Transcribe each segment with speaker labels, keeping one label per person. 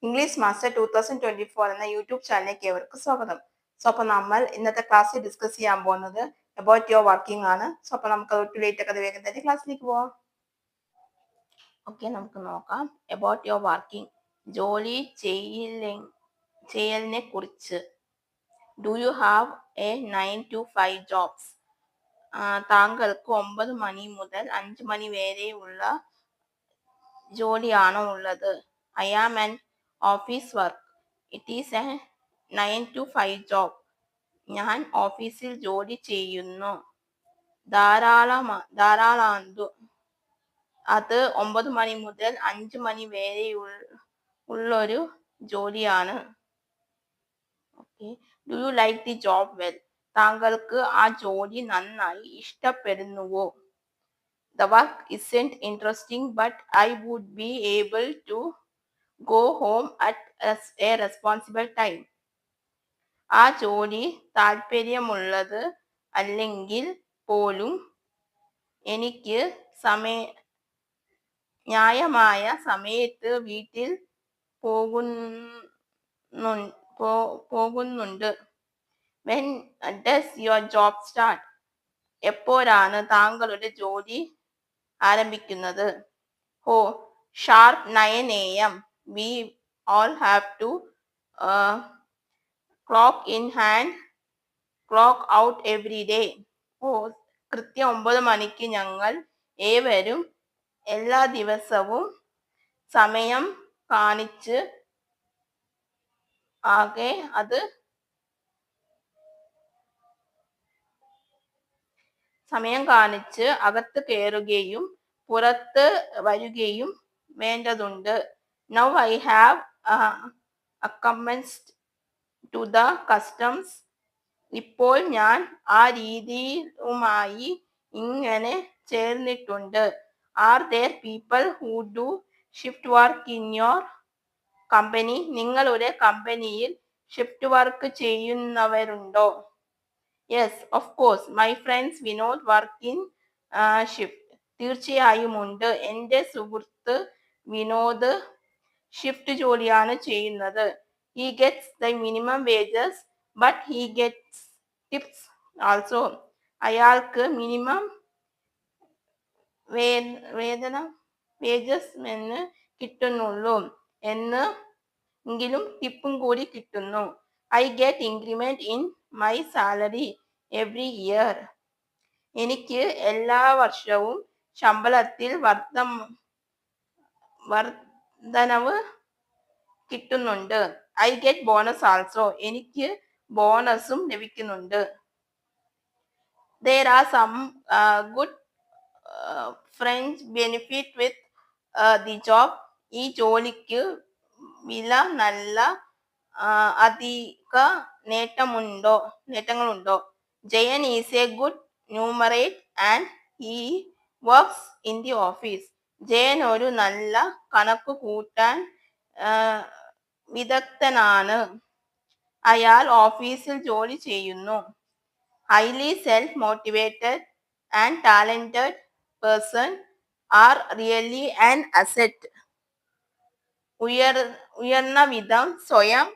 Speaker 1: English master 2024 എന്ന YouTube ചാനലിലേക്ക് ഏവർക്കും സ്വാഗതം. അപ്പോൾ നമ്മൾ ഇന്നത്തെ ക്ലാസ്സിൽ ഡിസ്കസ് ചെയ്യാൻ പോകുന്നത് അബൌട്ട് യുവർ വർക്കിംഗ് ആണ്. അപ്പോൾ നമുക്ക് ഒട്ടും ലേറ്റ് ഒക്കെ വേഗം തന്നെ ക്ലാസ്സിലേക്ക് പോവാം. ഓക്കെ, നമുക്ക് നോക്കാം. അബൌട്ട് യുവർ വർക്കിംഗ്, ജോലി ചെയ്യലിനെ കുറിച്ച്. Do you have a 9 to 5 jobs? താങ്കൾക്ക് 9 മണി മുതൽ 5 മണി വരെയുള്ള ജോലിയാണോ ഉള്ളത്? I am an office work. It is a 9 to 5 job. ഞാൻ ഓഫീസിൽ ജോലി ചെയ്യുന്നു. ധാരാളാന്തു. അത് 9 മണി മുതൽ 5 മണി വരെ ഉള്ളൊരു ജോലിയാണ്. Okay, do you like the job well? താങ്കൾക്ക് ആ ജോലി നന്നായി ഇഷ്ടപ്പെടുന്നുവോ? The work isn't interesting, but I would be able to go home at a responsible time. ആ ജോലി താല്പര്യമുള്ളത് അല്ലെങ്കിൽ പോലും എനിക്ക് ന്യായമായ സമയത്ത് വീട്ടിൽ പോകുന്നുണ്ട്. When does your job start? എപ്പോഴാണ് താങ്കളുടെ ജോലി ആരംഭിക്കുന്നത്? Sharp 9 a.m. We all have to clock in and clock out every day. കൃത്യം 9 മണിക്ക് ഞങ്ങൾ ഏവരും എല്ലാ ദിവസവും സമയം കാണിച്ച് അകത്ത് കയറുകയും പുറത്ത് വരുകയും വേണ്ടതുണ്ട്. Now I have commenced to the customs. ഇപ്പോൾ ഞാൻ ആ രീതിയുമായി ഇങ്ങനെ ചേർന്നിട്ടുണ്ട്. Are there people who do shift work in your company? നിങ്ങളുടെ കമ്പനിയിൽ ഷിഫ്റ്റ് വർക്ക് ചെയ്യുന്നവരുണ്ടോ? Yes, of course. My friends Vinod work in shift. തീർച്ചയായും ഉണ്ട്. എൻ്റെ സുഹൃത്ത് വിനോദ് ഷിഫ്റ്റ് ജോലിയാണ് ചെയ്യുന്നത്. He gets the minimum wages, but he gets tips also. അയാൾക്ക് മിനിമം വേജസ് എന്ന് കിട്ടുന്നുള്ളൂ എങ്കിലും ടിപ്പും കൂടി കിട്ടുന്നു. I get increment in my salary every year. എനിക്ക് എല്ലാ വർഷവും ശമ്പളത്തിൽ വർധനവ് കിട്ടുന്നുണ്ട്. I get bonus also. എനിക്ക് ബോണസും ലഭിക്കുന്നുണ്ട്. There are some good fringe benefit with the job. ഈ ജോലിക്ക് വില നല്ല അധിക നേട്ടങ്ങളുണ്ടോ? Jayan is a good numerate and he works in the office. Jayan ഒരു നല്ല കണക്ക് കൂട്ടാൻ വിദഗ്ധനാണ്. അയാൾ ഓഫീസിൽ ജോലി ചെയ്യുന്നു. Highly self-motivated and talented person are really an asset. ഉയർന്ന വിധം സ്വയം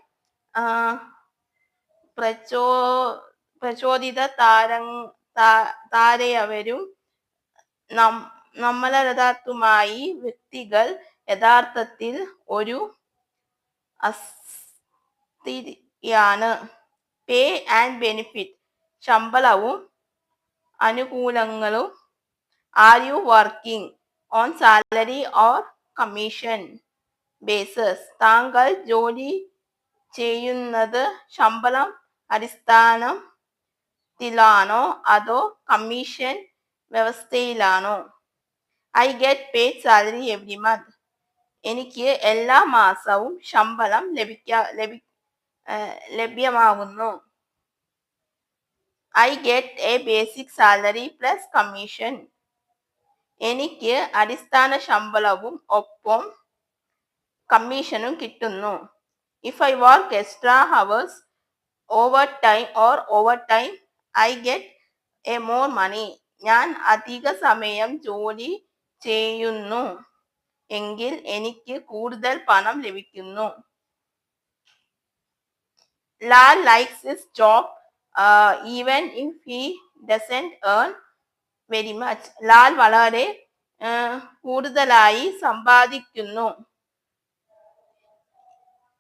Speaker 1: പ്രചോദിത താരയവരും നമ്മളതാത്തുമായി വ്യക്തികൾ യഥാർത്ഥത്തിൽ ഒരു അസ്ഥിതിയാണ്. പേ ആൻഡ് ബെനിഫിറ്റ്, ശമ്പളവും ആനുകൂല്യങ്ങളും. Are you working on salary or commission basis? താങ്കൾ ജോലി ചെയ്യുന്നത് ശമ്പളം അടിസ്ഥാനത്തിലാണോ അതോ commission വ്യവസ്ഥയിലാണോ? I get paid salary every month. എനിക്ക് എല്ലാ മാസവും ശമ്പളം ലഭ്യമാകുന്നു. I get a basic salary plus commission. എനിക്ക് അടിസ്ഥാന ശമ്പളവും ഒപ്പം കമ്മീഷനും കിട്ടുന്നു. If I work extra hours, overtime, I get a more money. ഞാൻ അധിക സമയം ജോലി ചെയ്യുന്നു എങ്കിൽ എനിക്ക് കൂടുതൽ പണം ലഭിക്കുന്നു. Lal likes his job even if he doesn't earn very much. Lal വളരെ കൂടുതലായി സമ്പാദിക്കുന്നു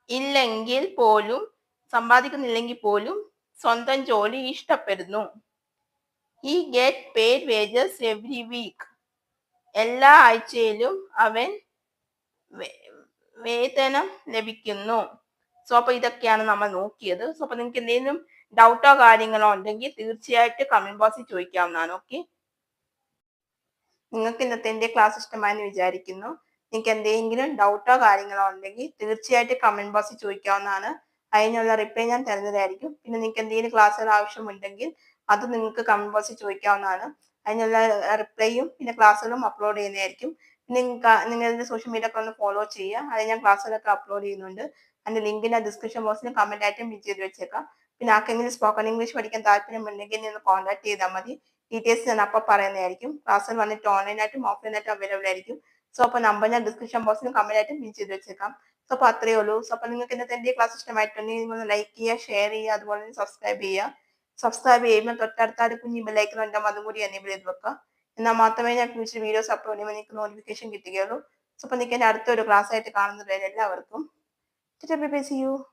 Speaker 1: ഇല്ലെങ്കിൽ പോലും സമ്പാദിക്കുന്നില്ലെങ്കിൽ പോലും സ്വന്തം ജോലി ഇഷ്ടപ്പെടുന്നു. He get paid wages every week. എല്ലാ ആഴ്ചയിലും അവൻ വേതനം ലഭിക്കുന്നു. സോ അപ്പൊ ഇതൊക്കെയാണ് നമ്മൾ നോക്കിയത്. സോ അപ്പൊ നിങ്ങൾക്ക് എന്തെങ്കിലും ഡൗട്ടോ കാര്യങ്ങളോ ഉണ്ടെങ്കിൽ തീർച്ചയായിട്ടും കമന്റ് ബോക്സിൽ ചോദിക്കാവുന്നതാണ്. ഓക്കെ, നിങ്ങൾക്ക് ഇന്നത്തെ എൻ്റെ ക്ലാസ് ഇഷ്ടമായെന്ന് വിചാരിക്കുന്നു. നിങ്ങൾക്ക് എന്തെങ്കിലും ഡൗട്ടോ കാര്യങ്ങളോ ഉണ്ടെങ്കിൽ തീർച്ചയായിട്ടും കമന്റ് ബോക്സിൽ ചോദിക്കാവുന്നതാണ്. അതിനുള്ള റിപ്ലൈ ഞാൻ തരുന്നതായിരിക്കും. പിന്നെ നിങ്ങൾക്ക് എന്തെങ്കിലും ക്ലാസ്സുകൾ ആവശ്യമുണ്ടെങ്കിൽ അത് നിങ്ങൾക്ക് കമന്റ് ബോക്സിൽ ചോദിക്കാവുന്നതാണ്. അതിനുള്ള റിപ്ലൈയും പിന്നെ ക്ലാസ്സുകളും അപ്ലോഡ് ചെയ്യുന്നതായിരിക്കും. പിന്നെ നിങ്ങളുടെ സോഷ്യൽ മീഡിയ ഒക്കെ ഒന്ന് ഫോളോ ചെയ്യുക. അത് ഞാൻ ക്ലാസ്സുകളൊക്കെ അപ്ലോഡ് ചെയ്യുന്നുണ്ട്. അതിന്റെ ലിങ്ക് ഞാൻ ഡിസ്ക്രിപ്ഷൻ ബോക്സിൽ കമന്റ് ആയിട്ടും പിൻ ചെയ്ത് വെച്ചേക്കാം. പിന്നെ ആർക്കെങ്കിലും സ്പോക്കൺ ഇംഗ്ലീഷ് പഠിക്കാൻ താല്പര്യമുണ്ടെങ്കിൽ ഒന്ന് കോൺടാക്ട് ചെയ്താൽ മതി. ഡീറ്റെയിൽസ് ഞാൻ അപ്പോൾ പറയുന്നതായിരിക്കും. ക്ലാസ്സിൽ വന്നിട്ട് ഓൺലൈനായിട്ടും ഓഫ്ലൈനായിട്ടും അവൈലബിൾ ആയിരിക്കും. സോ അപ്പോൾ നമ്പർ ഞാൻ ഡിസ്ക്രിപ്ഷൻ ബോക്സിലും കമന്റ് ആയിട്ടും പിൻ ചെയ്ത് വെച്ചേക്കാം. സോ അപ്പോൾ അത്രയേ ഉള്ളൂ. സോ അപ്പോൾ നിങ്ങൾക്ക് ഇന്നത്തെ എൻ്റെ ക്ലാസ് ഇഷ്ടമായിട്ടുണ്ടെങ്കിൽ നിങ്ങൾ ലൈക്ക് ചെയ്യുക, ഷെയർ ചെയ്യുക, അതുപോലെ തന്നെ സബ്സ്ക്രൈബ് ചെയ്യുക. സബ്സ്ക്രൈബ് ചെയ്യുമ്പോൾ തൊട്ടടുത്തായിട്ട് കുഞ്ഞി ബെല്ലൈക്കൺ ഉണ്ടാകും, അതും കൂടി എനേബിൾ ചെയ്ത് വെക്കുക. എന്നാൽ മാത്രമേ ഞാൻ ഫ്യൂച്ചർ വീഡിയോസ് അപ്ലോഡ് ചെയ്യുമ്പോൾ നിങ്ങൾക്ക് നോട്ടിഫിക്കേഷൻ കിട്ടുകയുള്ളൂ. സോ അപ്പോൾ നിങ്ങൾക്ക് എൻ്റെ അടുത്തൊരു ക്ലാസ് ആയിട്ട് കാണുന്നവരെ എല്ലാവർക്കും see you.